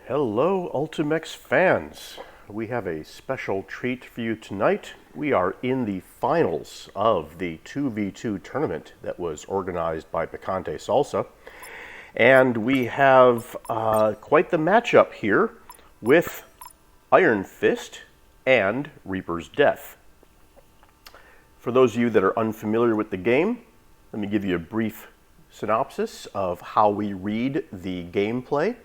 Hello, Ultimechs fans. We have a special treat for you tonight. We are in the finals of the 2v2 tournament that was organized by PicanteSalsa. And we have quite the matchup here with Iron Fist and Reaper's Death. For those of you that are unfamiliar with the game, let me give you a brief synopsis of how we read the gameplay.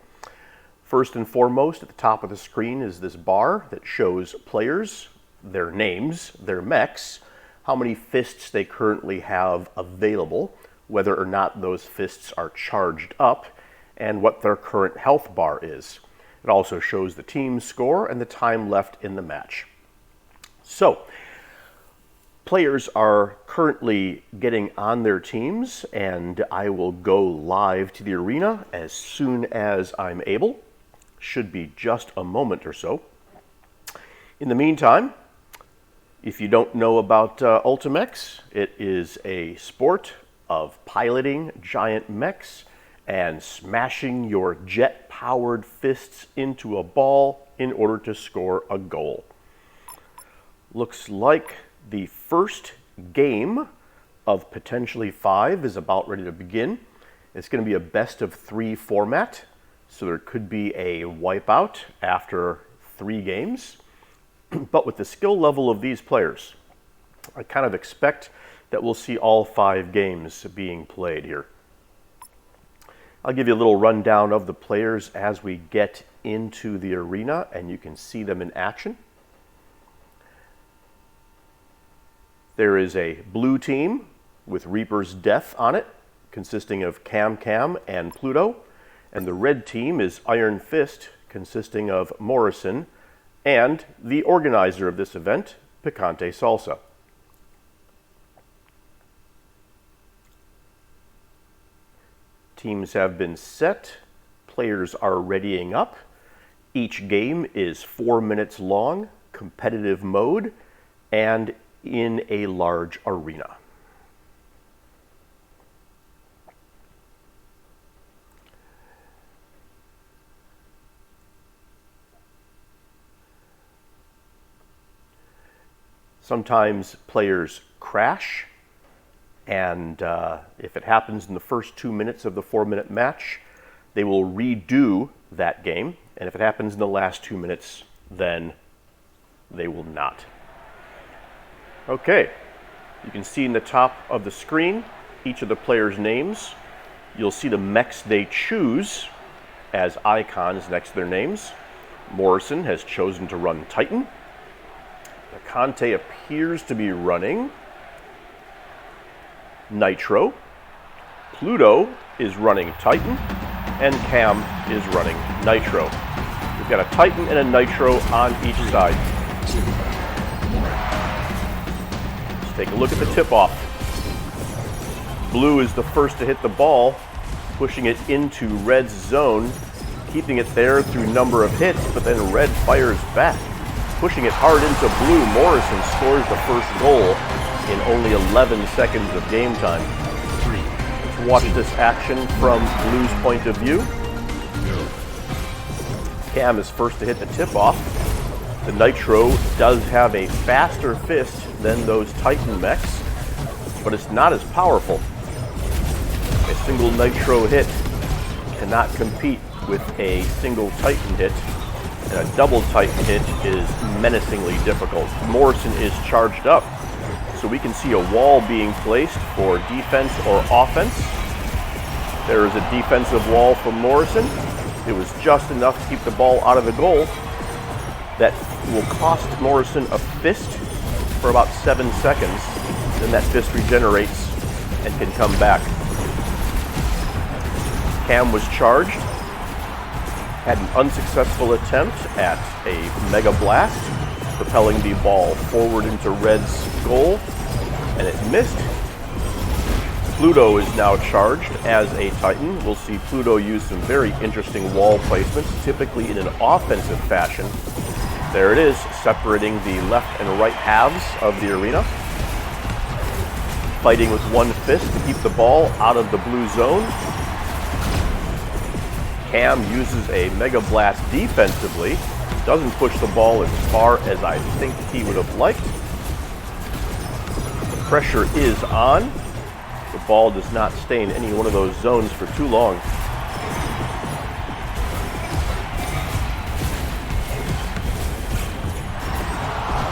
First and foremost, at the top of the screen is this bar that shows players, their names, their mechs, how many fists they currently have available, whether or not those fists are charged up, and what their current health bar is. It also shows the team score and the time left in the match. So, players are currently getting on their teams, and I will go live to the arena as soon as I'm able. Should be just a moment or so. In the meantime, if you don't know about Ultimechs, it is a sport of piloting giant mechs and smashing your jet-powered fists into a ball in order to score a goal. Looks like the first game of potentially 5 is about ready to begin. It's going to be a best-of-3 format. So there could be a wipeout after 3 games. But with the skill level of these players, I kind of expect that we'll see all 5 games being played here. I'll give you a little rundown of the players as we get into the arena, and you can see them in action. There is a blue team with Reaper's Death on it, consisting of Cam and Pluto. And the red team is Iron Fist, consisting of Morrison, and the organizer of this event, PicanteSalsa. Teams have been set, players are readying up. Each game is 4 minutes long, competitive mode, and in a large arena. Sometimes players crash, and if it happens in the first 2 minutes of the 4-minute match, they will redo that game. And if it happens in the last 2 minutes, then they will not. Okay, you can see in the top of the screen each of the players' names. You'll see the mechs they choose as icons next to their names. Morrison has chosen to run Titan. Picante appears to be running Nitro. Pluto is running Titan, and Cam is running Nitro. We've got a Titan and a Nitro on each side. Let's take a look at the tip-off. Blue is the first to hit the ball, pushing it into Red's zone, keeping it there through number of hits, but then Red fires back. Pushing it hard into Blue, Morrison scores the first goal in only 11 seconds of game time. Let's watch this action from Blue's point of view. Cam is first to hit the tip-off. The Nitro does have a faster fist than those Titan mechs, but it's not as powerful. A single Nitro hit cannot compete with a single Titan hit. And a double Titan hit is menacingly difficult. Morrison is charged up, so we can see a wall being placed for defense or offense. There is a defensive wall from Morrison. It was just enough to keep the ball out of the goal. That will cost Morrison a fist for about 7 seconds. Then that fist regenerates and can come back. Cam was charged. Had an unsuccessful attempt at a Mega Blast, propelling the ball forward into Red's goal, and it missed. Pluto is now charged as a Titan. We'll see Pluto use some very interesting wall placements, typically in an offensive fashion. There it is, separating the left and right halves of the arena. Fighting with one fist to keep the ball out of the blue zone. Cam uses a Mega Blast defensively. Doesn't push the ball as far as I think he would have liked. The pressure is on. The ball does not stay in any one of those zones for too long.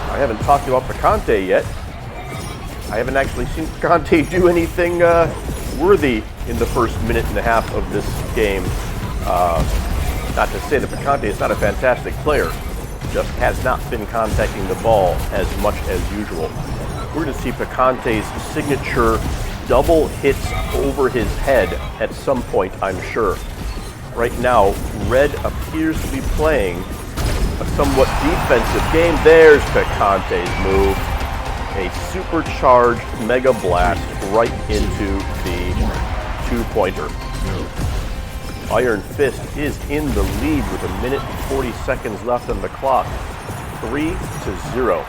I haven't talked about Picante yet. I haven't actually seen Picante do anything worthy in the first minute and a half of this game. Not to say that Picante is not a fantastic player, just has not been contacting the ball as much as usual. We're going to see Picante's signature double hits over his head at some point, I'm sure. Right now, Red appears to be playing a somewhat defensive game. There's Picante's move. A supercharged Mega Blast right into the two-pointer. Iron Fist is in the lead with 1 minute and 40 seconds left on the clock. 3-0.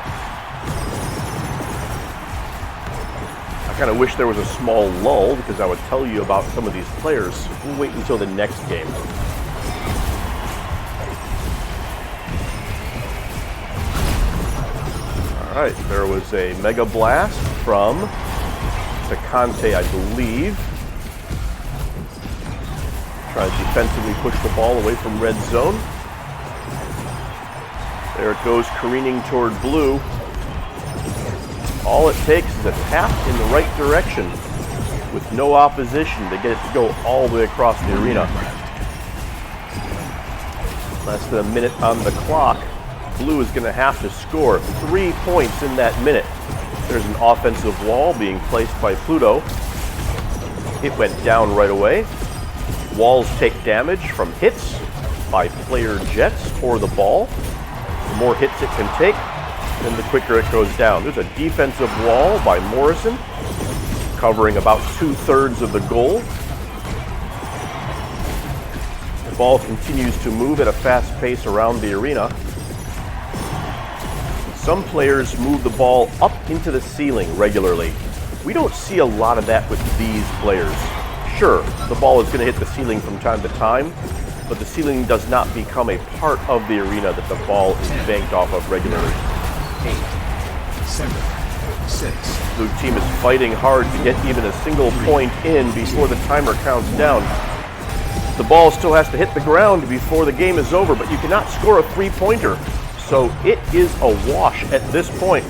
I kind of wish there was a small lull because I would tell you about some of these players. We'll wait until the next game. All right, there was a Mega Blast from Picante, I believe. Trying to defensively push the ball away from red zone. There it goes, careening toward blue. All it takes is a tap in the right direction with no opposition to get it to go all the way across the arena. Less than a minute on the clock. Blue is going to have to score 3 points in that minute. There's an offensive wall being placed by Pluto. It went down right away. Walls take damage from hits by player jets or the ball. The more hits it can take, then the quicker it goes down. There's a defensive wall by Morrison, covering about 2/3 of the goal. The ball continues to move at a fast pace around the arena. Some players move the ball up into the ceiling regularly. We don't see a lot of that with these players. Sure, the ball is going to hit the ceiling from time to time, but the ceiling does not become a part of the arena that the ball is banked off of regularly. 8, 7, 6. Blue team is fighting hard to get even a single point in before the timer counts down. The ball still has to hit the ground before the game is over, but you cannot score a three-pointer. So it is a wash at this point.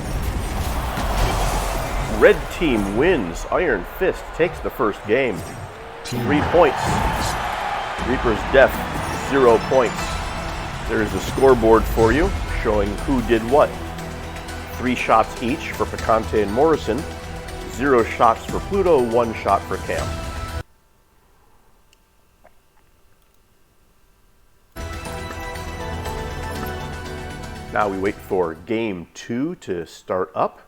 Red team wins. Iron Fist takes the first game. 3 points. Reaper's Death, 0 points. There's the scoreboard for you, showing who did what. 3 shots each for Picante and Morrison. 0 shots for Pluto, 1 shot for Cam. Now we wait for game 2 to start up.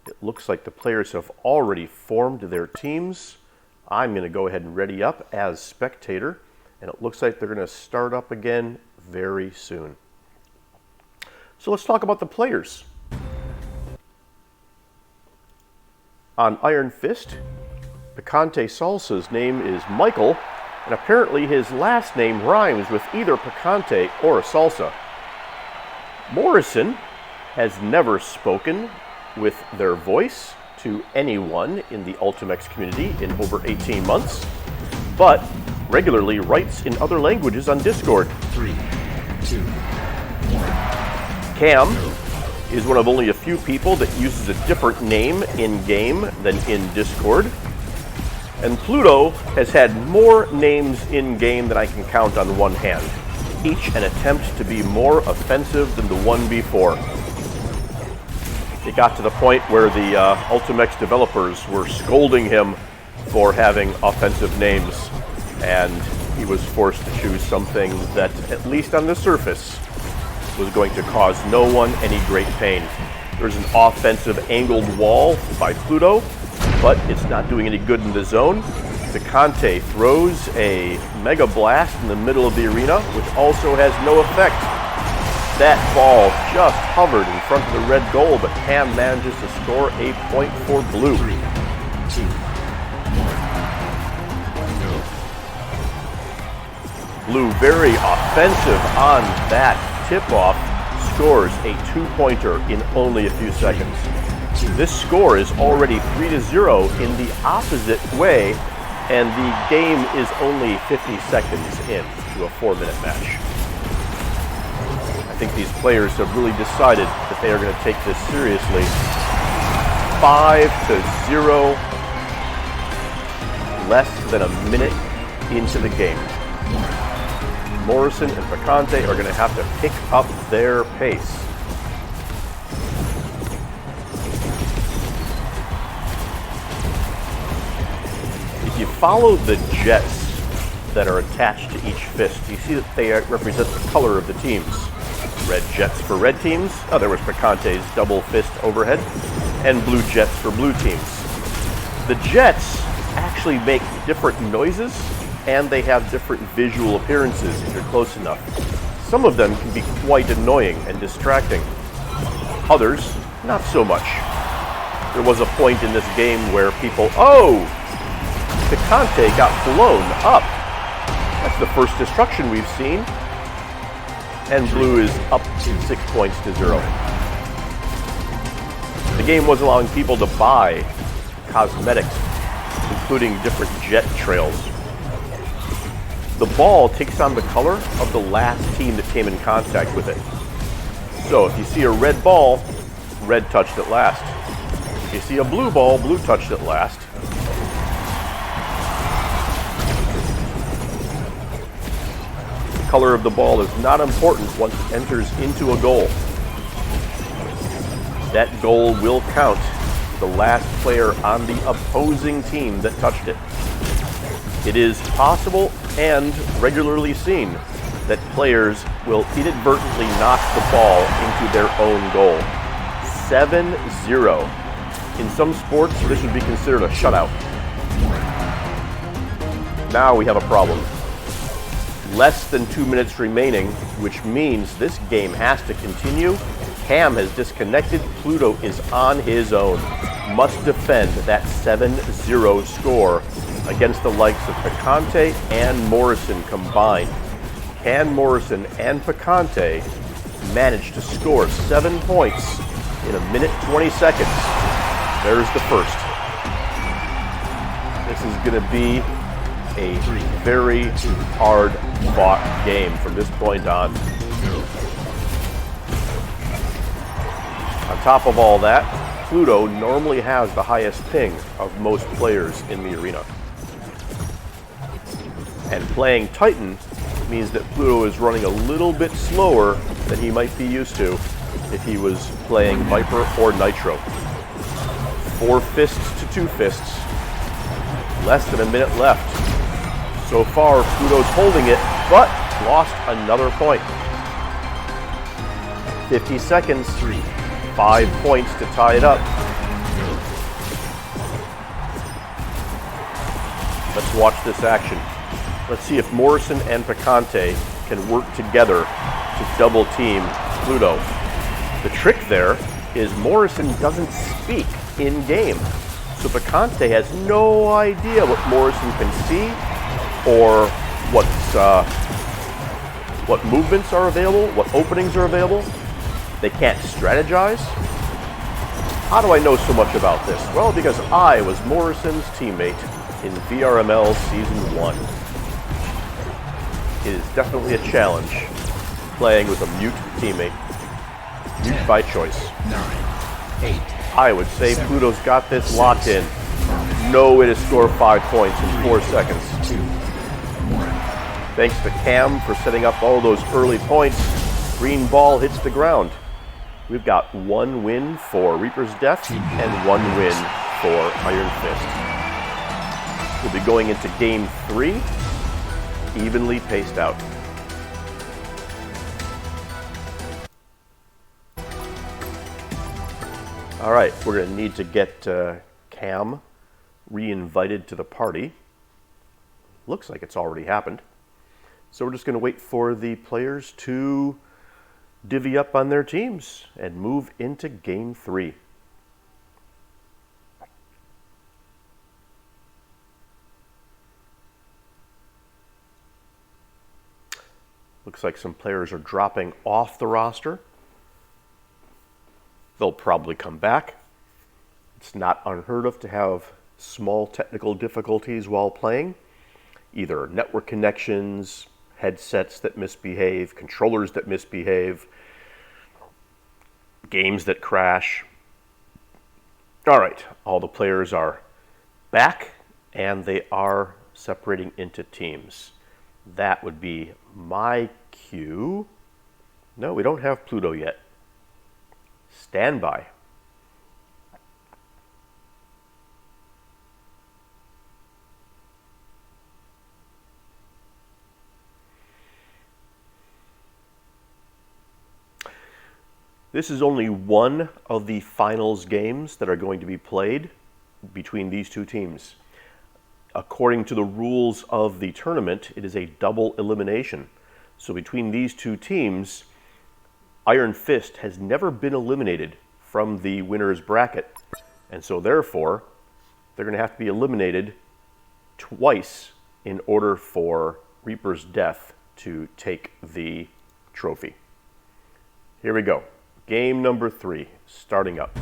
It looks like the players have already formed their teams. I'm going to go ahead and ready up as spectator, and it looks like they're going to start up again very soon. So let's talk about the players. On Iron Fist, PicanteSalsa's name is Michael, and apparently his last name rhymes with either Picante or Salsa. Morrison has never spoken with their voice to anyone in the Ultimechs community in over 18 months, but regularly writes in other languages on Discord. 3, 2, 1. Cam is one of only a few people that uses a different name in-game than in Discord. And Pluto has had more names in-game than I can count on one hand, each an attempt to be more offensive than the one before. It got to the point where the Ultimechs developers were scolding him for having offensive names, and he was forced to choose something that, at least on the surface, was going to cause no one any great pain. There's an offensive angled wall by Pluto, but it's not doing any good in the zone. Picante throws a Mega Blast in the middle of the arena, which also has no effect. That ball just hovered in front of the red goal, but Cam manages to score a point for Blue. 3, 2, 1, Blue very offensive on that tip-off, scores a 2-pointer in only a few seconds. This score is already 3-0 in the opposite way, and the game is only 50 seconds into a 4-minute match. I think these players have really decided that they are going to take this seriously. 5-0, less than a minute into the game. Morrison and Picante are going to have to pick up their pace. If you follow the jets that are attached to each fist, you see that they represent the color of the teams. Red jets for red teams. Oh, there was Picante's double fist overhead. And blue jets for blue teams. The jets actually make different noises, and they have different visual appearances if you're close enough. Some of them can be quite annoying and distracting. Others, not so much. There was a point in this game where people, oh! Picante got blown up. That's the first destruction we've seen. And blue is up 6 points to 0. The game was allowing people to buy cosmetics, including different jet trails. The ball takes on the color of the last team that came in contact with it. So if you see a red ball, red touched it last. If you see a blue ball, blue touched it last. The color of the ball is not important once it enters into a goal. That goal will count the last player on the opposing team that touched it. It is possible and regularly seen that players will inadvertently knock the ball into their own goal. 7-0. In some sports, this would be considered a shutout. Now we have a problem. Less than 2 minutes remaining, which means this game has to continue. Cam has disconnected. Pluto is on his own. Must defend that 7-0 score against the likes of Picante and Morrison combined. Can Morrison and Picante manage to score 7 points in a minute 20 seconds? There's the first. This is going to be a very hard-fought game from this point on. On top of all that, Pluto normally has the highest ping of most players in the arena. And playing Titan means that Pluto is running a little bit slower than he might be used to if he was playing Viper or Nitro. 4 fists to 2 fists. Less than a minute left. So far, Pluto's holding it, but lost another point. 50 seconds. 5 points to tie it up. Let's watch this action. Let's see if Morrison and Picante can work together to double team Pluto. The trick there is Morrison doesn't speak in game. So Picante has no idea what Morrison can see or what movements are available, what openings are available. They can't strategize. How do I know so much about this? Well, because I was Morrison's teammate in VRML Season 1. It is definitely a challenge playing with a mute teammate. Mute by choice. 9, 8. I would say 7, Pluto's got this 6, locked in. 5, No way to score 5 points in 4 seconds. 2, 1. Thanks to Cam for setting up all those early points. Green ball hits the ground. We've got 1 win for Reaper's Death and 1 win for Iron Fist. We'll be going into Game 3, evenly paced out. All right, we're going to need to get Cam re-invited to the party. Looks like it's already happened. So we're just going to wait for the players to divvy up on their teams and move into Game 3. Looks like some players are dropping off the roster. They'll probably come back. It's not unheard of to have small technical difficulties while playing. Either network connections, headsets that misbehave, controllers that misbehave, games that crash. All right, all the players are back, and they are separating into teams. That would be my cue. No, we don't have Pluto yet. Stand by. This is only one of the finals games that are going to be played between these two teams. According to the rules of the tournament, it is a double elimination. So between these two teams, Iron Fist has never been eliminated from the winner's bracket. And so therefore, they're going to have to be eliminated twice in order for Reaper's Death to take the trophy. Here we go. Game number 3, starting up.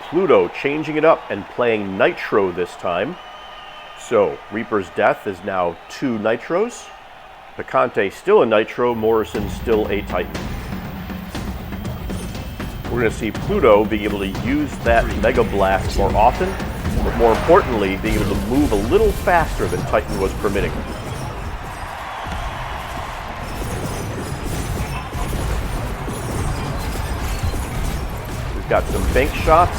Pluto changing it up and playing Nitro this time. So Reaper's Death is now 2 Nitros. Picante still a Nitro, Morrison still a Titan. We're going to see Pluto being able to use that Mega Blast more often, but more importantly, being able to move a little faster than Titan was permitting. We've got some bank shots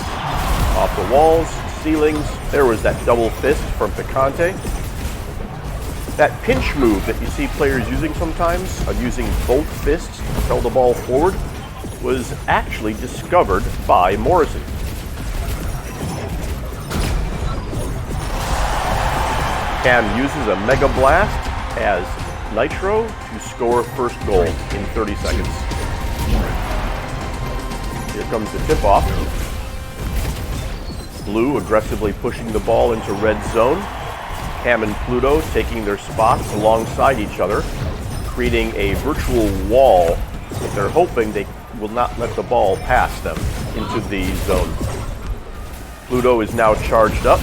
off the walls, ceilings. There was that double fist from Picante. That pinch move that you see players using sometimes, of using both fists to propel the ball forward, was actually discovered by Morrison. Cam uses a Mega Blast as Nitro to score first goal in 30 seconds. Here comes the tip-off. Blue aggressively pushing the ball into red zone. Cam and Pluto taking their spots alongside each other, creating a virtual wall that they're hoping they will not let the ball pass them into the zone. Pluto is now charged up.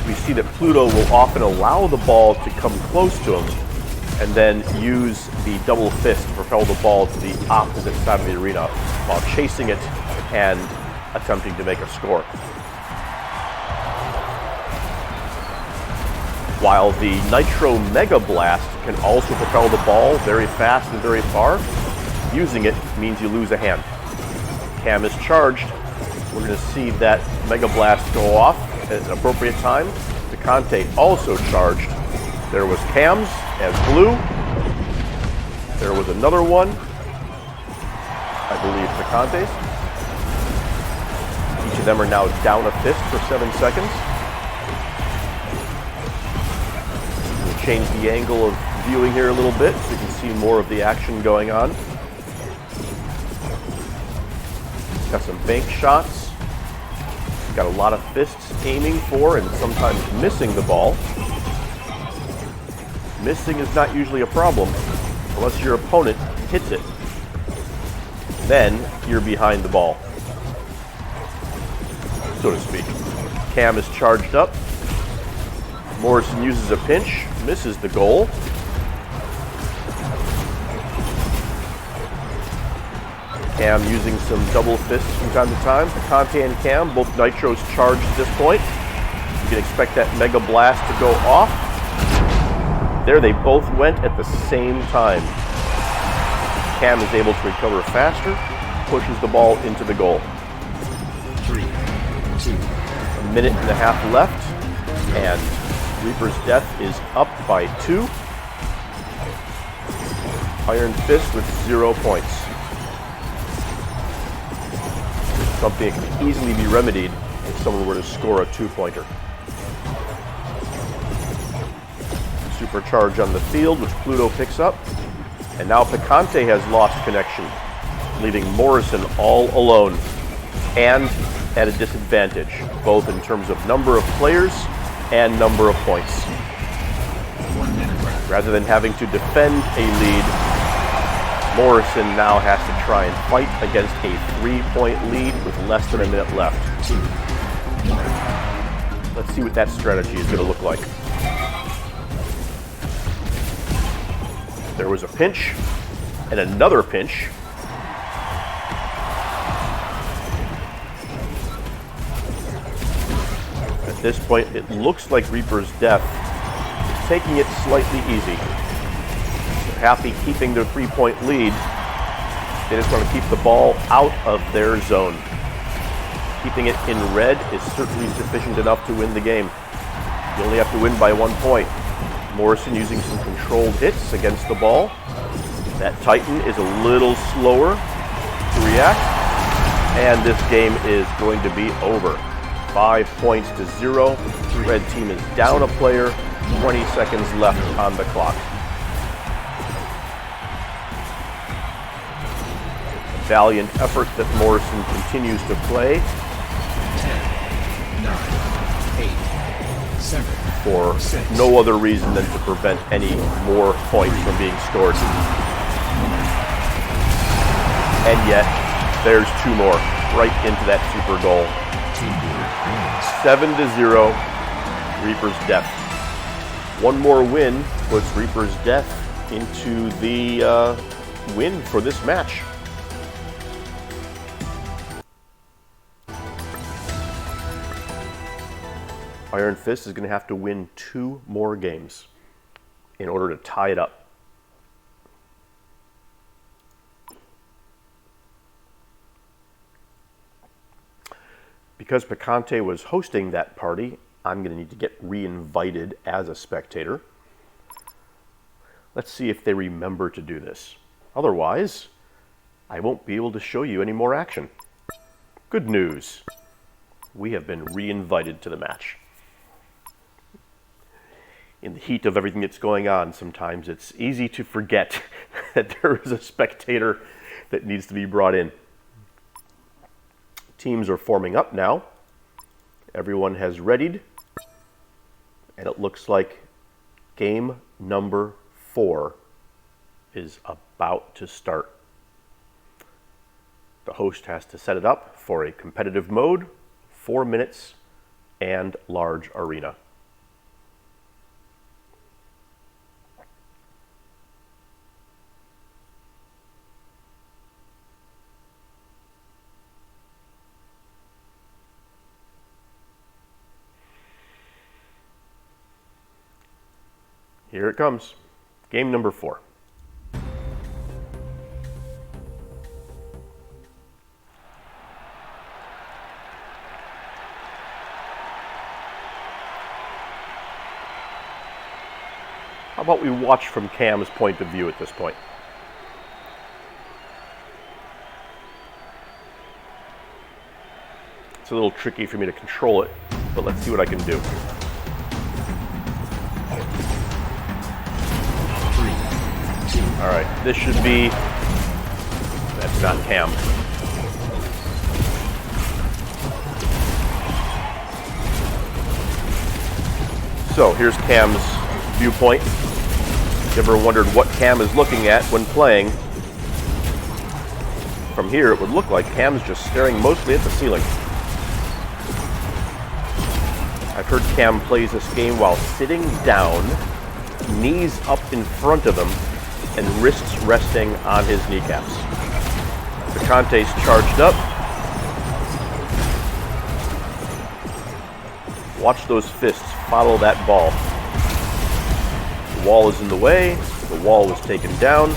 We see that Pluto will often allow the ball to come close to him and then use the double fist to propel the ball to the opposite side of the arena while chasing it and attempting to make a score. While the Nitro Mega Blast can also propel the ball very fast and very far, using it means you lose a hand. Cam is charged. We're going to see that Mega Blast go off at an appropriate time. Picante also charged. There was Cam's as Blue. There was another one, I believe Picante's. Each of them are now down a fist for 7 seconds. We'll change the angle of viewing here a little bit so you can see more of the action going on. Got some bank shots. Got a lot of fists aiming for and sometimes missing the ball. Missing is not usually a problem unless your opponent hits it. Then you're behind the ball, so to speak. Cam is charged up. Morrison uses a pinch, misses the goal. Cam using some double fists from time to time. Picante and Cam, both Nitros charged at this point. You can expect that Mega Blast to go off. There they both went at the same time. Cam is able to recover faster, pushes the ball into the goal. 3, 2. A minute and a half left, and Reaper's Death is up by 2. Iron Fist with 0 points. Something that can easily be remedied if someone were to score a 2-pointer. Supercharge on the field, which Pluto picks up. And now Picante has lost connection. leaving Morrison all alone and at a disadvantage, both in terms of number of players and number of points. Rather than having to defend a lead, Morrison now has to try and fight against a 3-point lead with less than a minute left. Let's see what that strategy is going to look like. There was a pinch and another pinch. At this point, it looks like Reaper's Death is taking it slightly easy. They're happy keeping their 3-point lead. They just want to keep the ball out of their zone. Keeping it in red is certainly sufficient enough to win the game. You only have to win by 1 point. Morrison using some controlled hits against the ball. That Titan is a little slower to react. And this game is going to be over. 5 points to 0. The red team is down a player. 20 seconds left on the clock. A valiant effort that Morrison continues to play. 10, 9, 8, 7, for 6. No other reason than to prevent any more points from being scored. And yet, there's 2 more right into that super goal. 7-0, Reaper's Death. 1 more win puts Reaper's Death into the win for this match. Iron Fist is going to have to win 2 more games in order to tie it up. Because Picante was hosting that party, I'm going to need to get re-invited as a spectator. Let's see if they remember to do this. Otherwise, I won't be able to show you any more action. Good news. We have been re-invited to the match. In the heat of everything that's going on, sometimes it's easy to forget that there is a spectator that needs to be brought in. Teams are forming up now. Everyone has readied. And it looks like game number 4 is about to start. The host has to set it up for a competitive mode, 4 minutes, and large arena. Here it comes. Game number 4. How about we watch from Cam's point of view at this point? It's a little tricky for me to control it, but let's see what I can do. 3, 2. All right, this should be, that's not Cam. So here's Cam's viewpoint. You ever wondered what Cam is looking at when playing? From here, it would look like Cam's just staring mostly at the ceiling. I've heard Cam plays this game while sitting down, knees up in front of him, and wrists resting on his kneecaps. Picante's charged up. Watch those fists follow that ball. The wall is in the way. The wall was taken down.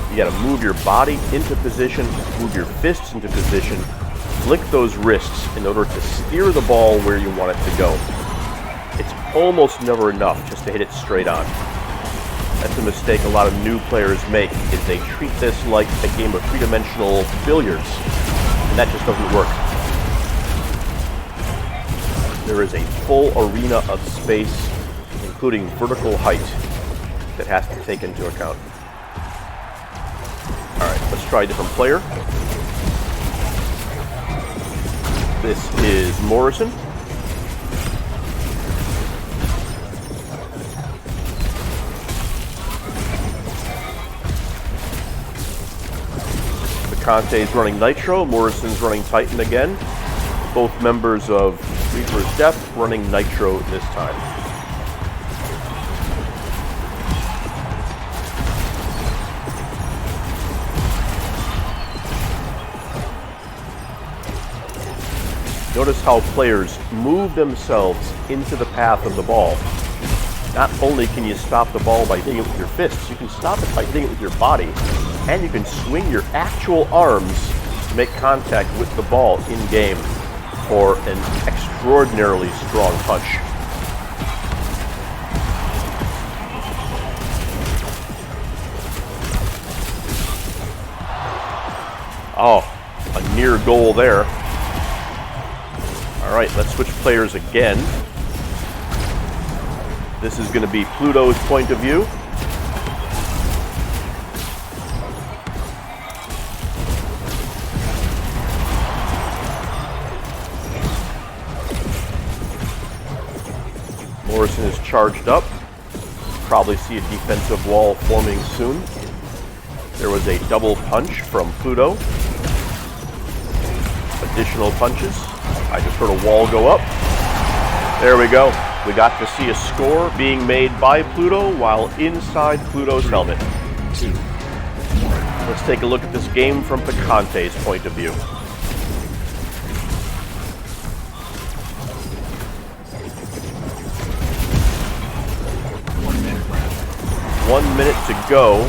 You got to move your body into position, move your fists into position, flick those wrists in order to steer the ball where you want it to go. It's almost never enough just to hit it straight on. That's a mistake a lot of new players make, is they treat this like a game of three-dimensional billiards, and that just doesn't work. There is a full arena of space, including vertical height, that has to take into account. All right, let's try a different player. This is Morrison. Picante's running Nitro, Morrison's running Titan again. Both members of Reaper's Death running Nitro this time. Notice how players move themselves into the path of the ball. Not only can you stop the ball by hitting it with your fists, you can stop it by hitting it with your body, and you can swing your actual arms to make contact with the ball in-game for an extraordinarily strong punch. Oh, a near goal there. All right, let's switch players again. This is going to be Pluto's point of view. Morrison is charged up. Probably see a defensive wall forming soon. There was a double punch from Pluto. Additional punches. I just heard a wall go up. There we go. We got to see a score being made by Pluto while inside Pluto's helmet. 2, 1. Let's take a look at this game from Picante's point of view. Round. 1 minute to go.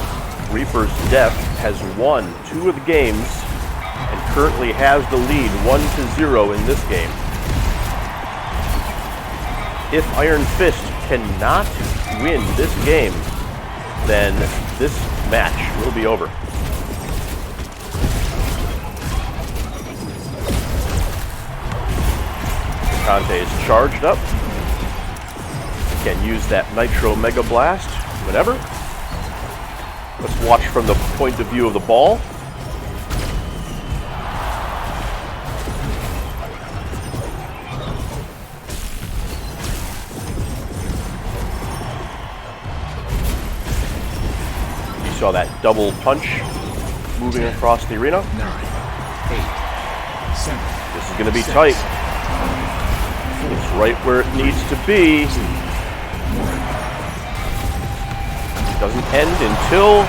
Reaper's Death has won 2 of the games and currently has the lead 1-0 in this game. If Iron Fist cannot win this game, then this match will be over. Picante is charged up. Can use that Nitro Mega Blast whenever. Let's watch from the point of view of the ball. Saw that double punch moving across the arena. 9, 8, 7. This is going to be tight. It's right where it needs to be. Doesn't end until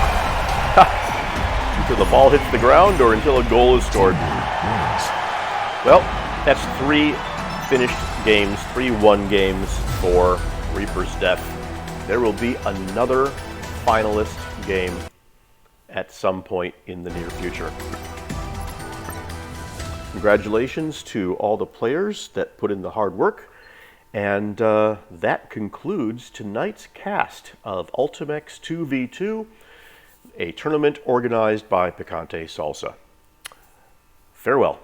until the ball hits the ground or until a goal is scored. Well, that's 3 finished games, 3-1 games for Reaper's Death. There will be another finalist game at some point in the near future. Congratulations to all the players that put in the hard work, and that concludes tonight's cast of Ultimechs 2v2, a tournament organized by PicanteSalsa. Farewell.